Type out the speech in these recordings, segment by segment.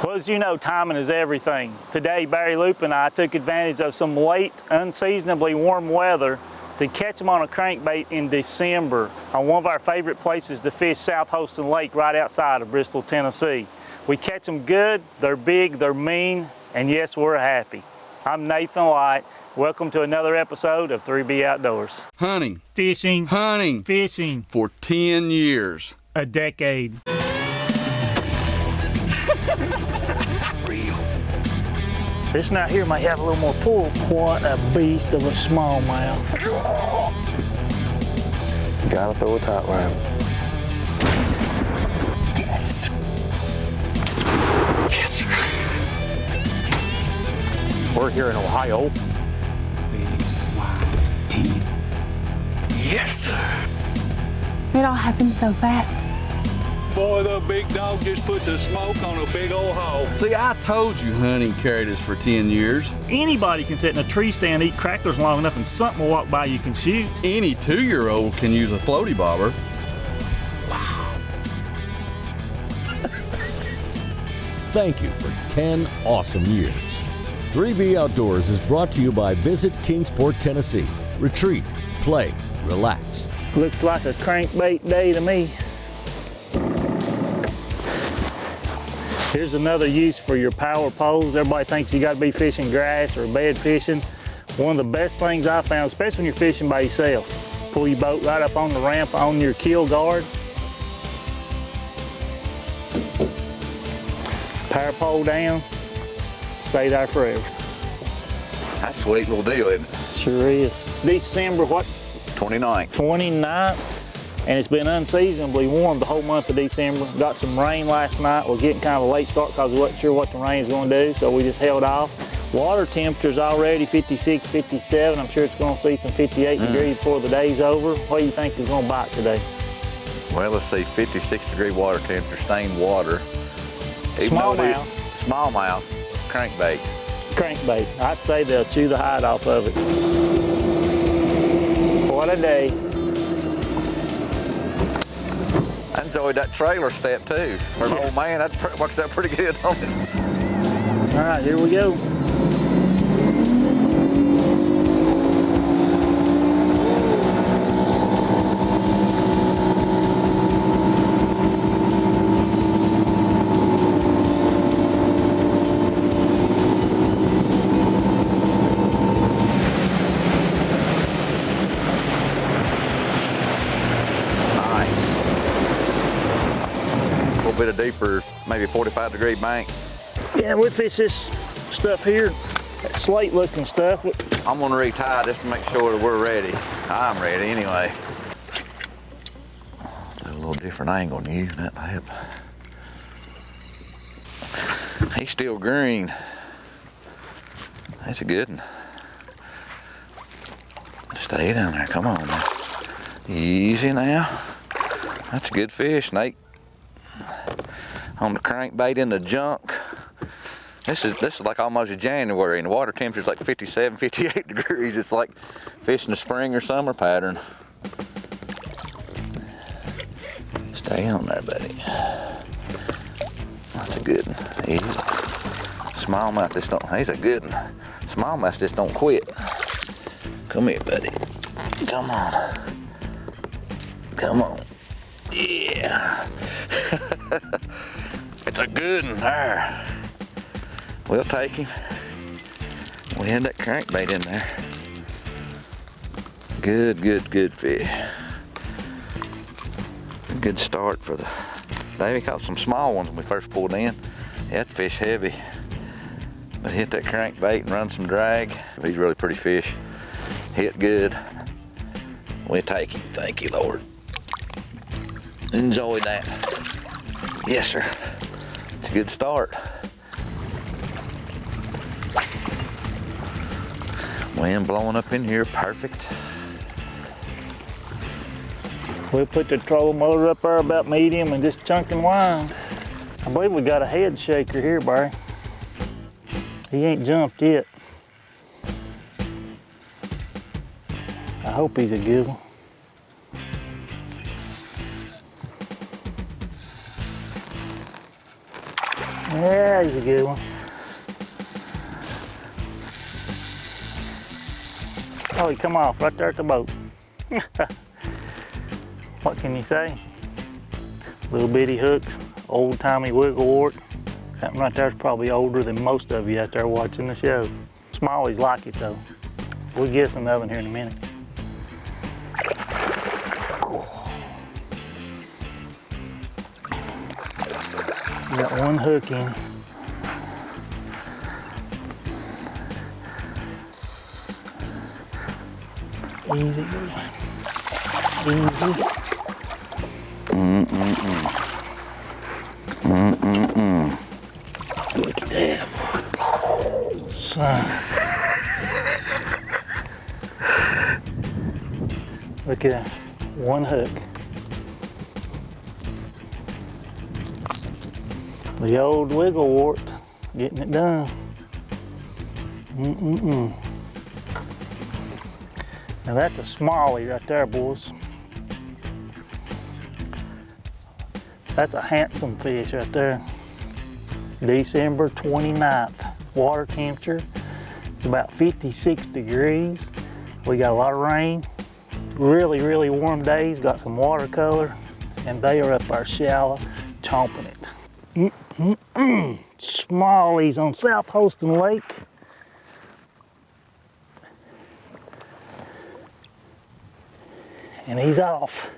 Well, as you know, timing is everything. Today, Barry, Loupe, and I took advantage of some late, unseasonably warm weather to catch them on a crankbait in December on one of our favorite places to fish, South Holston Lake, right outside of Bristol, Tennessee. We catch them good, they're big, they're mean, and yes, we're happy. I'm Nathan Light. Welcome to another episode of 3B Outdoors. Hunting. Fishing. Hunting. Fishing. For 10 years. A decade. Real. This one out here might have a little more pull. What a beast of a smallmouth. Gotta throw a top line. Yes. Yes, sir. We're here in Ohio. Yes, sir. It all happened so fast. Boy, the big dog just put the smoke on a big old hole. See, I told you hunting carried us for 10 years. Anybody can sit in a tree stand, eat crackers long enough, and something will walk by you can shoot. Any 2-year-old can use a floaty bobber. Thank you for 10 awesome years. 3B Outdoors is brought to you by Visit Kingsport, Tennessee. Retreat, play, relax. Looks like a crankbait day to me. Here's another use for your power poles. Everybody thinks you got to be fishing grass or bed fishing. One of the best things I found, especially when you're fishing by yourself, pull your boat right up on the ramp on your keel guard. Power pole down, stay there forever. That's a sweet little deal, isn't it? Sure is. It's December, what? 29th. 29th. And it's been unseasonably warm the whole month of December. Got some rain last night. We're getting kind of a late start because we wasn't sure what the rain is going to do, so we just held off. Water temperature's already 56, 57. I'm sure it's going to see some 58 degrees before the day's over. What do you think is going to bite today? Well, let's see, 56-degree water temperature, stained water. Smallmouth. Smallmouth, crankbait. Crankbait. I'd say they'll chew the hide off of it. What a day. I enjoyed that trailer step too. For an old man, that works out pretty good on it. All right, here we go. Bit of deeper, maybe 45-degree bank. Yeah, we fish this stuff here, that slate looking stuff. I'm gonna retie just to make sure that we're ready. I'm ready anyway. Do a little different angle than you, that help. He's still green. That's a good one. Stay down there, come on now. Easy now. That's a good fish, Nate. On the crankbait in the junk. This is like almost January and the water temperature's like 57, 58 degrees. It's like fishing a spring or summer pattern. Stay on there, buddy. That's a good one. Easy. Smallmouth just don't, he's a good one. Smallmouth just don't quit. Come here, buddy. Come on. Come on. Yeah. It's a good one there. We'll take him. We had that crankbait in there. Good, good, good fish. Good start for the day. We caught some small ones when we first pulled in. That fish heavy. But hit that crankbait and run some drag. He's really pretty fish. Hit good. We'll take him. Thank you, Lord. Enjoy that. Yes, sir. It's a good start. Wind blowing up in here, perfect. We'll put the trolling motor up there about medium and just chunking wind. I believe we got a head shaker here, Barry. He ain't jumped yet. I hope he's a good one. Yeah, he's a good one. Oh, he come off right there at the boat. What can you say? Little bitty hooks, old-timey wiggle wart. That one right there is probably older than most of you out there watching the show. Smallies like it though. We'll get some of them here in a minute. Got one hook in. Easy. Easy. Look at that. Son. Look at that. One hook. The old wiggle wart, getting it done. Now that's a smallie right there, boys. That's a handsome fish right there. December 29th. Water temperature, it's about 56 degrees. We got a lot of rain. Really, really warm days. Got some watercolor, and they are up our shallow, chomping it. Smallies on South Holston Lake. And he's off.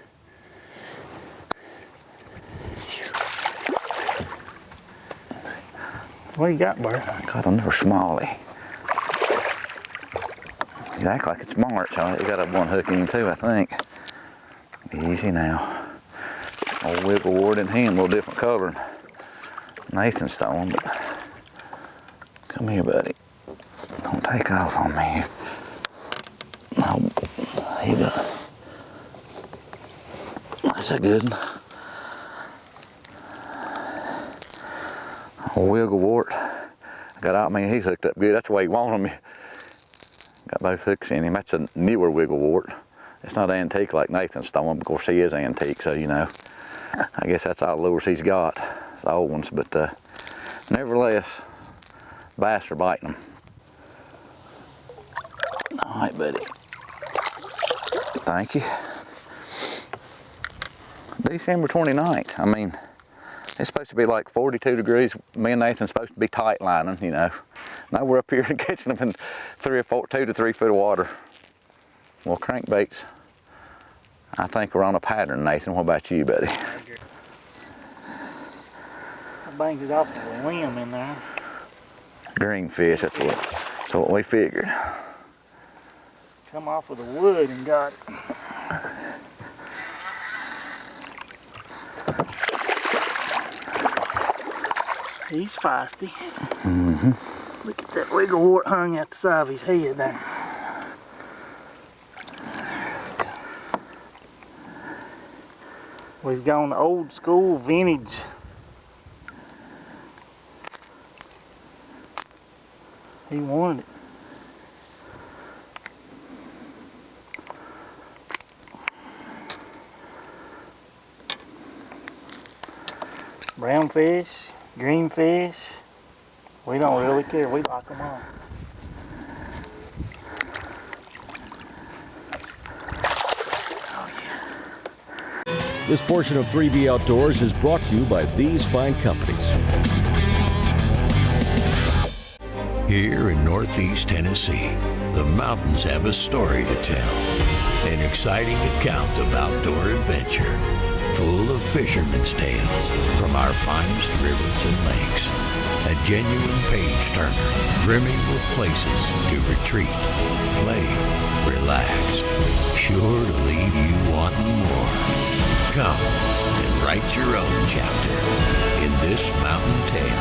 What you got, Bert? I got another smallie. You act like it's March. I got a one hook in too, I think. Easy now. Old wiggle wart in hand, a little different color. Nathan's stone, but come here, buddy. Don't take off on me here. No, he does. That's a good one. Old wiggle wart. I got out, man, he's hooked up good. That's the way you want him. Got both hooks in him. That's a newer wiggle wart. It's not antique like Nathan's stone. Of course, he is antique, so you know. I guess that's all the lures he's got. It's the old ones, but nevertheless, bass are biting them. All right, buddy. Thank you. December 29th. I mean, it's supposed to be like 42 degrees. Me and Nathan's supposed to be tight lining, you know. Now we're up here catching them in 2 to 3 foot of water. Well, crankbaits, I think we're on a pattern, Nathan. What about you, buddy? I banged it off the limb in there. Greenfish, that's what we figured. Come off with the wood and got it. He's feisty. Look at that wiggle wart hung out the side of his head there. We've gone old school vintage. He wanted it. Brown fish, green fish, we don't really care. We like them all. This portion of 3B Outdoors is brought to you by these fine companies. Here in Northeast Tennessee, the mountains have a story to tell. An exciting account of outdoor adventure, full of fishermen's tales from our finest rivers and lakes. A genuine page-turner, brimming with places to retreat, play, relax. Sure to leave you wanting more. Come and write your own chapter in this mountain tale.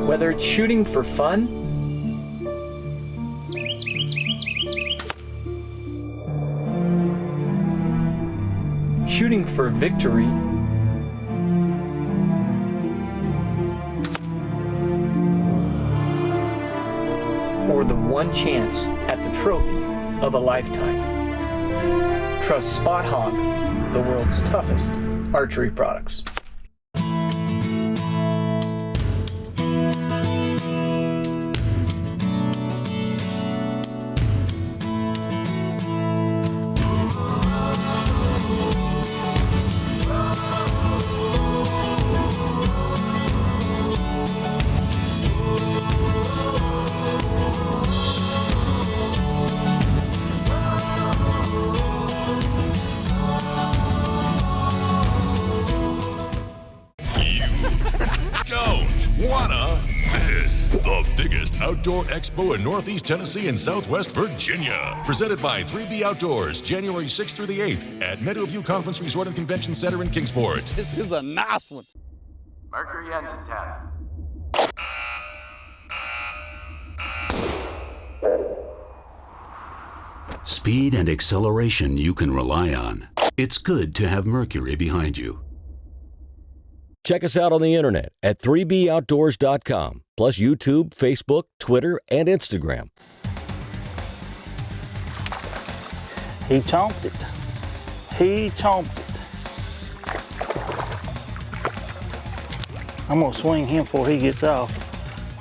Whether it's shooting for fun, shooting for victory, or the one chance at the trophy of a lifetime. Trust Spot Hog, the world's toughest archery products. The biggest outdoor expo in Northeast Tennessee and Southwest Virginia. Presented by 3B Outdoors, January 6th through the 8th at Meadowview Conference Resort and Convention Center in Kingsport. This is a nice one. Mercury engine test. Speed and acceleration you can rely on. It's good to have Mercury behind you. Check us out on the internet at 3boutdoors.com, plus YouTube, Facebook, Twitter, and Instagram. He chomped it. He chomped it. I'm gonna swing him before he gets off.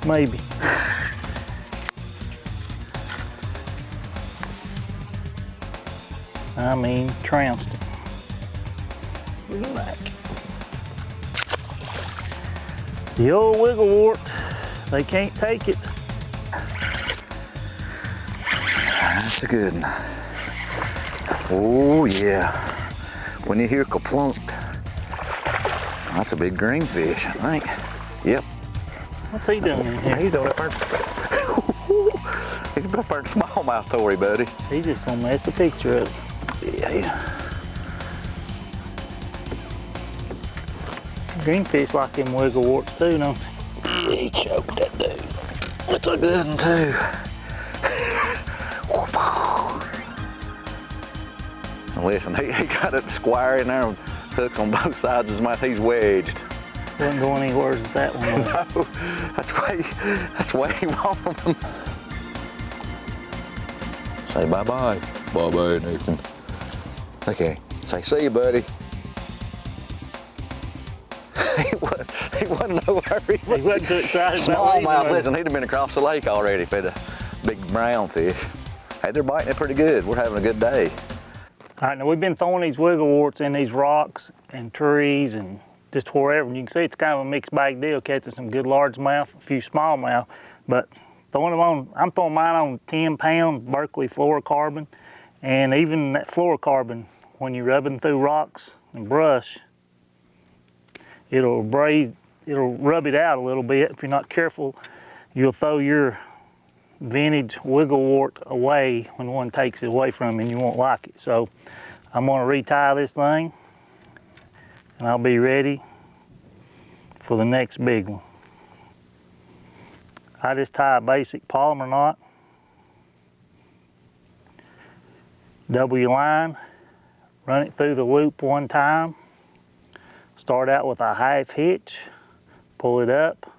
Maybe. I mean, trounced it. Look back. The old Wiggle Wart, they can't take it. That's a good one. Oh yeah. When you hear kaplunk, that's a big green fish, I think. Yep. What's he doing in here? He's up there. He's up there in smallmouth tory, buddy. He's just gonna mess the picture up. Yeah. Greenfish like them Wiggle Warts too, don't they? Yeah, he choked that dude. That's a good one too. Listen, he got it square in there and hooks on both sides of his mouth. He's wedged. Wasn't going anywhere as that one was. No, that's why he wanted them. Say bye-bye. Bye-bye, Nathan. Okay, say see you, buddy. He wasn't no hurry. He wasn't too excited. Smallmouth, listen, he'd have been across the lake already if he'd a big brown fish. Hey, they're biting it pretty good. We're having a good day. All right, now we've been throwing these Wiggle Warts in these rocks and trees and just wherever. And you can see it's kind of a mixed bag deal, catching some good largemouth, a few smallmouth. But throwing them on, I'm throwing mine on 10-pound Berkeley fluorocarbon. And even that fluorocarbon, when you're rubbing through rocks and brush, it'll rub it out a little bit. If you're not careful, you'll throw your vintage Wiggle Wart away when one takes it away from you, and you won't like it. So I'm gonna retie this thing, and I'll be ready for the next big one. I just tie a basic polymer knot, double your line, run it through the loop one time, start out with a half hitch, pull it up,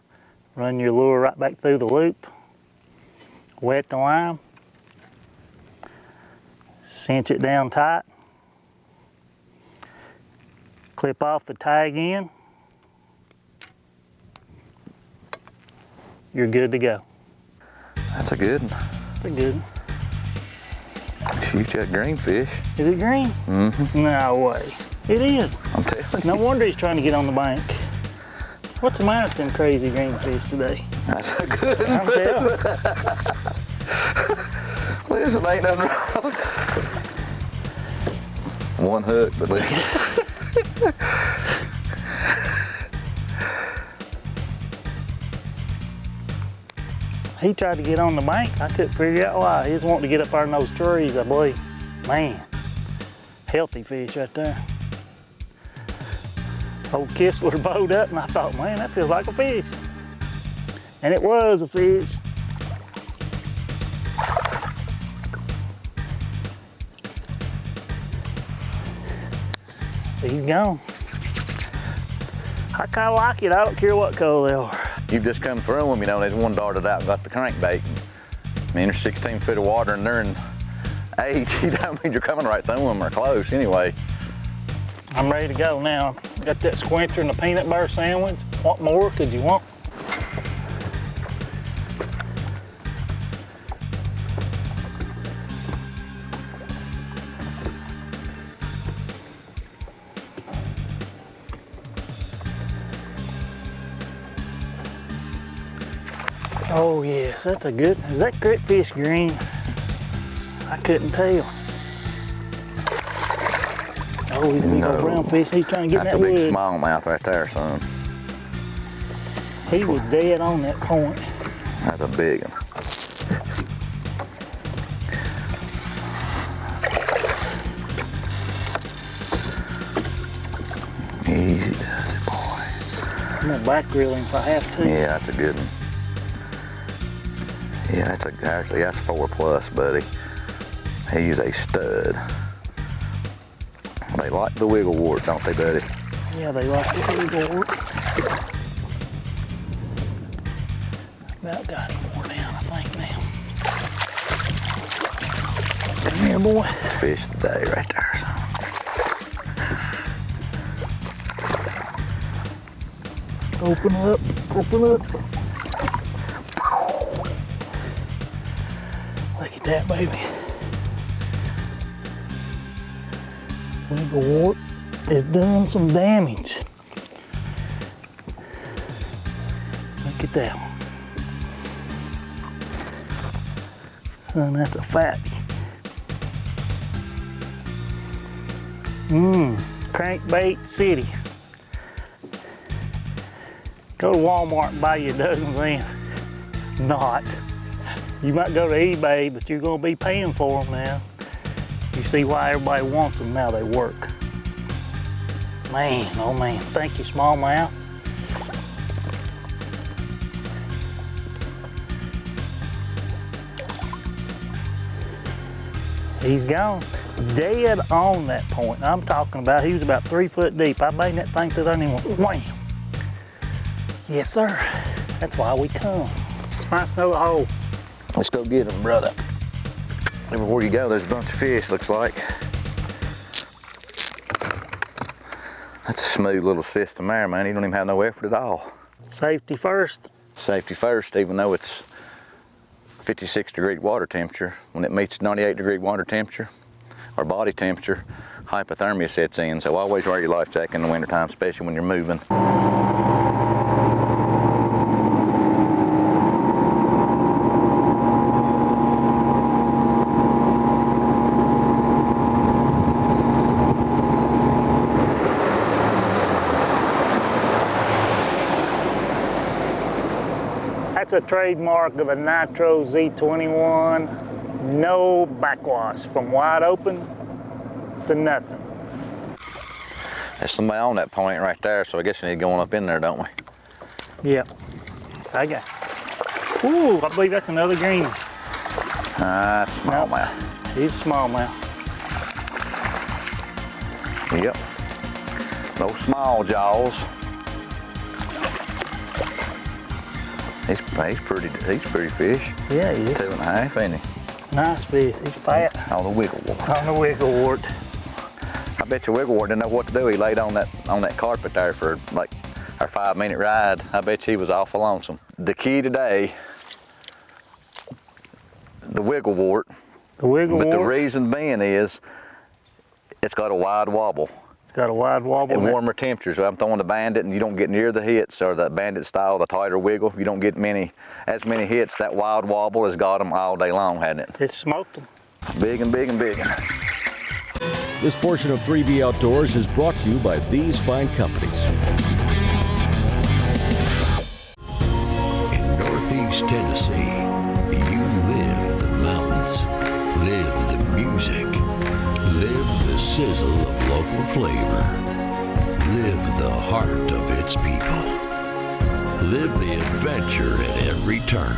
run your lure right back through the loop, wet the line, cinch it down tight, clip off the tag end, you're good to go. That's a good one. That's a good one. Shoot that green fish. Is it green? Mm-hmm. No way. It is. I'm telling you. No wonder he's trying to get on the bank. What's the matter with them crazy green fish today? That's a good one. I'm telling. Listen, ain't nothing wrong. One hook, but listen. He tried to get on the bank. I couldn't figure out why. He just wanted to get up there in those trees, I believe. Man, healthy fish right there. Old Kistler bowed up, and I thought, man, that feels like a fish. And it was a fish. He's gone. I kind of like it. I don't care what color they are. You've just come through them, you know, there's one darted out and got the crankbait. I mean, there's 16 feet of water and they're in age. You don't mean you're coming right through them or close anyway. I'm ready to go now. Got that squincher and the peanut butter sandwich. What more could you want? Oh yes, that's a good, is that gritfish green? I couldn't tell. Oh, he's a big old brown fish. He's trying to get in that wood. That's a big smallmouth right there, son. He was dead on that point. That's a big one. Easy does it, boy. I'm gonna back grill him if I have to. Yeah, that's a good one. Yeah, actually that's 4+, buddy. He's a stud. They like the wiggle wart, don't they, buddy? Yeah, they like the wiggle wart. About got him more down, I think, now. Come here, boy. Fish of the day right there, son. Open up, open up. Look at that, baby. Wiggle wart is doing some damage. Look at that one. Son, that's a fatty. Crankbait City. Go to Walmart and buy you a dozen of them. Not. You might go to eBay, but you're gonna be paying for them now. You see why everybody wants them now, they work. Man, oh man, thank you, smallmouth. He's gone. Dead on that point. I'm talking about, he was about 3 foot deep. I made that thing through there and he went wham. Yes, sir. That's why we come. It's nice to know the hole. Let's go get him, brother. Everywhere you go, there's a bunch of fish, looks like. That's a smooth little system there, man. You don't even have no effort at all. Safety first. Safety first, even though it's 56-degree water temperature. When it meets 98-degree water temperature, or body temperature, hypothermia sets in. So always wear your life jacket in the wintertime, especially when you're moving. That's a trademark of a Nitro Z21. No backwash, from wide open to nothing. There's somebody on that point right there, so I guess we need going up in there, don't we? Yep. I got. Ooh, I believe that's another green one. That's smallmouth. Nope. He's smallmouth. Yep. Those small jaws. He's pretty fish. Yeah, he is. 2.5, ain't he? Nice fish. He's fat. On the wiggle wart. On the wiggle wart. I bet your wiggle wart didn't know what to do. He laid on that carpet there for like our 5-minute ride. I bet he was awful lonesome. The key today, the wiggle wart. The wiggle wart. But the reason being is it's got a wide wobble. It's got a wide wobble. At warmer temperatures. I'm throwing the bandit and you don't get near the hits, or the bandit style, the tighter wiggle. You don't get as many hits. That wild wobble has got them all day long, hasn't it? It's smoked them. Big and big and big. This portion of 3B Outdoors is brought to you by these fine companies. In Northeast Tennessee, you live the mountains, live the music, live the sizzle of local flavor, live the heart of its people, live the adventure at every turn,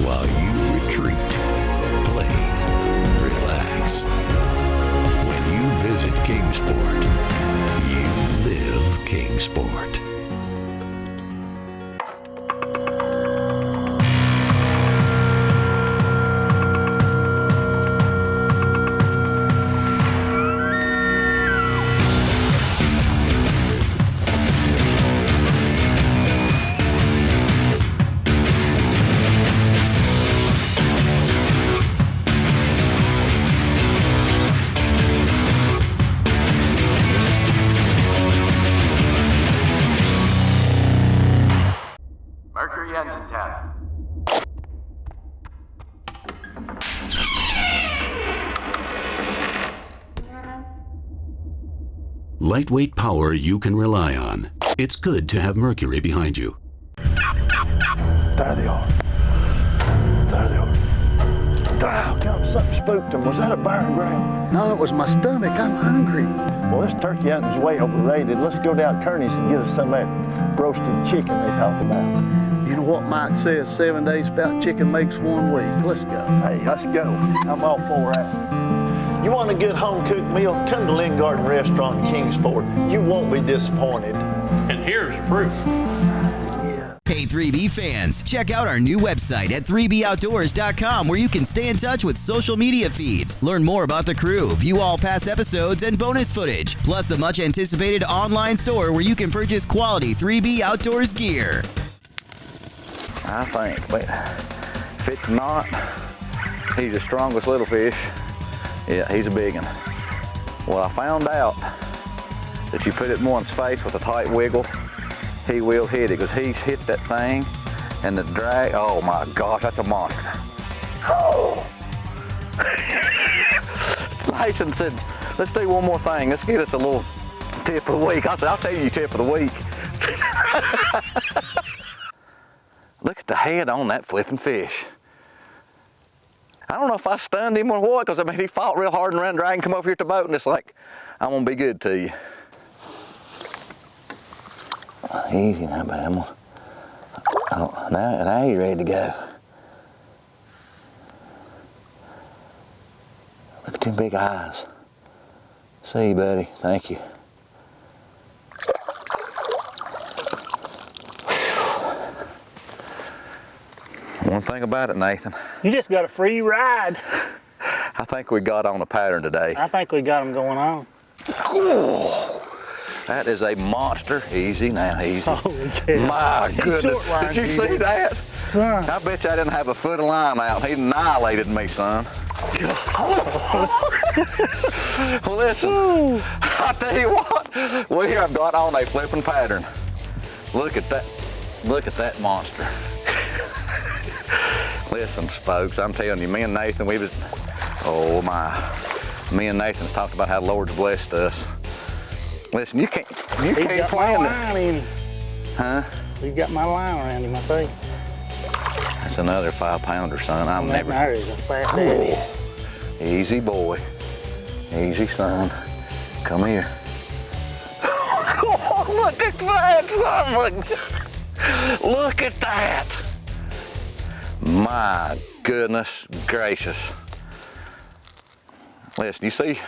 while you retreat, play, relax. When you visit Kingsport, you live Kingsport. engine test. Lightweight power you can rely on. It's good to have Mercury behind you. There they are. There they are. Oh, God, something spooked them. Was that a bear ground? No, it was my stomach. I'm hungry. Well, this turkey hunting's way overrated. Let's go down Kearney's and get us some of that roasted chicken they talk about. You know what Mike says, 7 days without chicken makes 1 week. Let's go. Hey, let's go. I'm all for that. You want a good home-cooked meal? Come to Lynn Garden Restaurant in Kingsport. You won't be disappointed. And here's the proof. Hey 3B fans, check out our new website at 3boutdoors.com where you can stay in touch with social media feeds, learn more about the crew, view all past episodes and bonus footage, plus the much anticipated online store where you can purchase quality 3B Outdoors gear. I think, but if it's not, he's the strongest little fish. Yeah, he's a big one. Well, I found out that you put it in one's face with a tight wiggle, he will hit it, because he's hit that thing and the drag, oh my gosh, that's a monster. Oh! Mason said, let's do one more thing. Let's get us a little tip of the week. I said, I'll tell you tip of the week. Look at the head on that flipping fish. I don't know if I stunned him or what, because I mean, he fought real hard and ran drag and come over here to the boat, and it's like, I'm gonna be good to you. Easy now, baby. Oh, now you're ready to go. Look at them big eyes. See you, buddy. Thank you. One thing about it, Nathan. You just got a free ride. I think we got on a pattern today. I think we got them going on. Oh, that is a monster. Easy now, easy. Holy cow. My goodness. Did you see that? Son. I bet you I didn't have a foot of line out. He annihilated me, son. Well, listen, I'll tell you what, we have got on a flipping pattern. Look at that. Look at that monster. Listen, folks, I'm telling you, me and Nathan, we was, oh my, me and Nathan's talked about how the Lord's blessed us. Listen, you can't plan that. Huh? He's got my line around him, I think. That's another 5-pounder, son. I'm never. There is a fat daddy. Easy, boy. Easy, son. Come here. Oh, look at that, son. Look at that. My goodness gracious. Listen, you see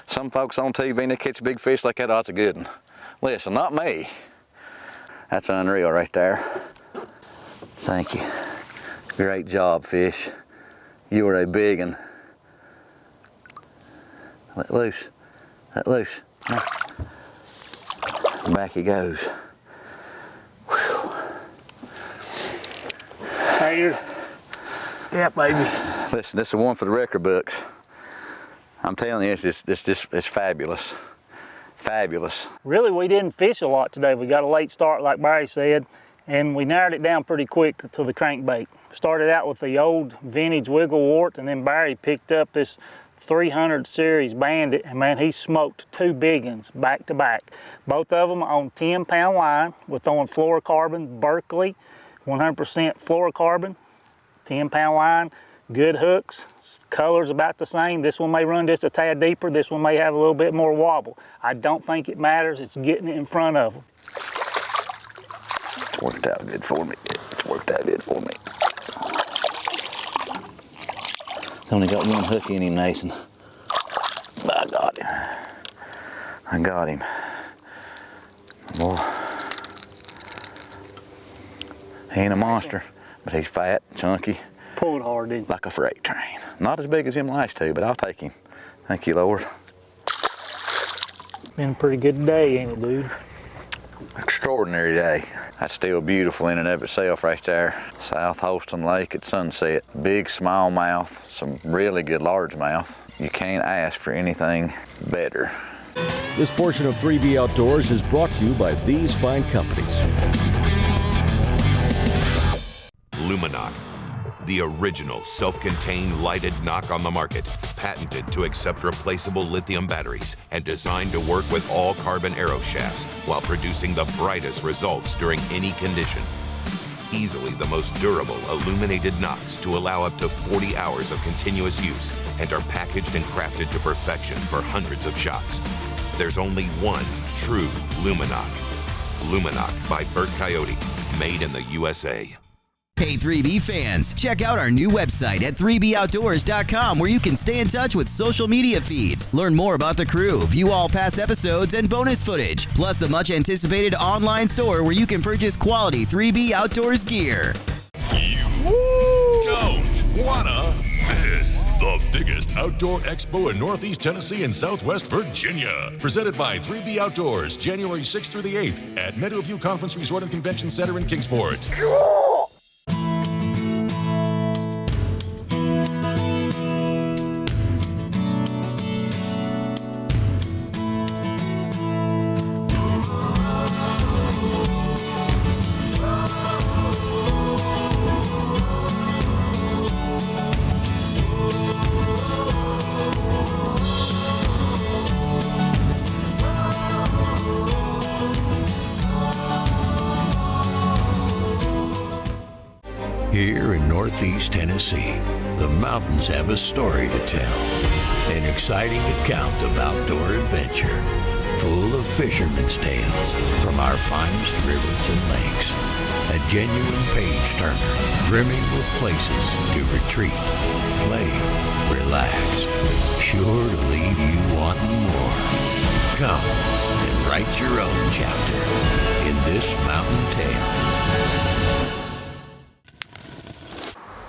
some folks on TV and they catch big fish like that, oh, that's a good one. Listen, not me. That's unreal right there. Thank you. Great job, fish. You were a big one. Let loose. Let loose. Back he goes. Whew. Right here. Yeah, baby. Listen, this is one for the record books. I'm telling you, it's fabulous. Fabulous. Really, we didn't fish a lot today. We got a late start, like Barry said, and we narrowed it down pretty quick to the crankbait. Started out with the old vintage Wiggle Wart, and then Barry picked up this 300 series Bandit, and man, he smoked 2 big ones back to back. Both of them on 10-pound line. We're throwing fluorocarbon, Berkeley, 100% fluorocarbon, 10-pound line, good hooks, color's about the same. This one may run just a tad deeper, this one may have a little bit more wobble. I don't think it matters, it's getting it in front of them. It's worked out good for me. It's worked out good for me. Only got one hook in him, Nathan. I got him. I got him. Boy. He ain't a monster, but he's fat, chunky. Pulled hard, didn't he? Like a freight train. Not as big as them last two, but I'll take him. Thank you, Lord. Been a pretty good day, ain't it, dude? Extraordinary day. That's still beautiful in and of itself right there. South Holston Lake at sunset. Big smallmouth, some really good largemouth. You can't ask for anything better. This portion of 3B Outdoors is brought to you by these fine companies. Luminoc, the original self-contained lighted knock on the market, patented to accept replaceable lithium batteries and designed to work with all carbon arrow shafts while producing the brightest results during any condition. Easily the most durable illuminated knocks to allow up to 40 hours of continuous use and are packaged and crafted to perfection for hundreds of shots. There's only one true Luminoc. Luminoc by Burt Coyote, made in the USA. Hey 3B fans, check out our new website at 3boutdoors.com where you can stay in touch with social media feeds, learn more about the crew, view all past episodes and bonus footage, plus the much anticipated online store where you can purchase quality 3B Outdoors gear. Don't wanna miss the biggest outdoor expo in Northeast Tennessee and Southwest Virginia. Presented by 3B Outdoors, January 6th through the 8th at Meadowview Conference Resort and Convention Center in Kingsport. Here in Northeast Tennessee, the mountains have a story to tell. An exciting account of outdoor adventure, full of fishermen's tales from our finest rivers and lakes. A genuine page-turner, brimming with places to retreat, play, relax. Sure to leave you wanting more. Come and write your own chapter in this mountain tale.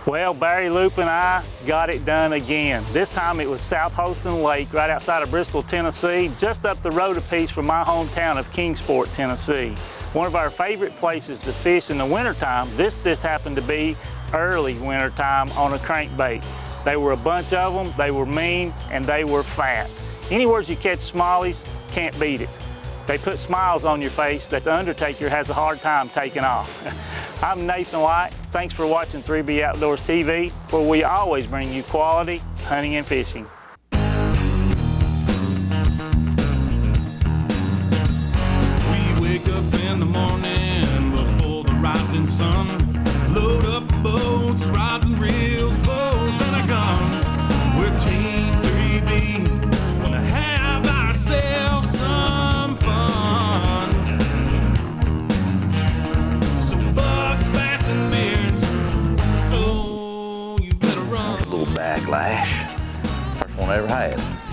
Well, Barry, Loupe, and I got it done again. This time it was South Holston Lake, right outside of Bristol, Tennessee, just up the road a piece from my hometown of Kingsport, Tennessee. One of our favorite places to fish in the wintertime. This just happened to be early wintertime on a crankbait. They were a bunch of them, they were mean, and they were fat. Anywhere you catch smallies, can't beat it. They put smiles on your face that the Undertaker has a hard time taking off. I'm Nathan White. Thanks for watching 3B Outdoors TV, where we always bring you quality hunting and fishing. We wake up in the morning before the rising sun, load up boats, rods and reels, bows and our guns. We're Team 3B, gonna have ourselves some fun. Some bucks, bass and beards, oh, you better run. A little backlash. First one I ever had.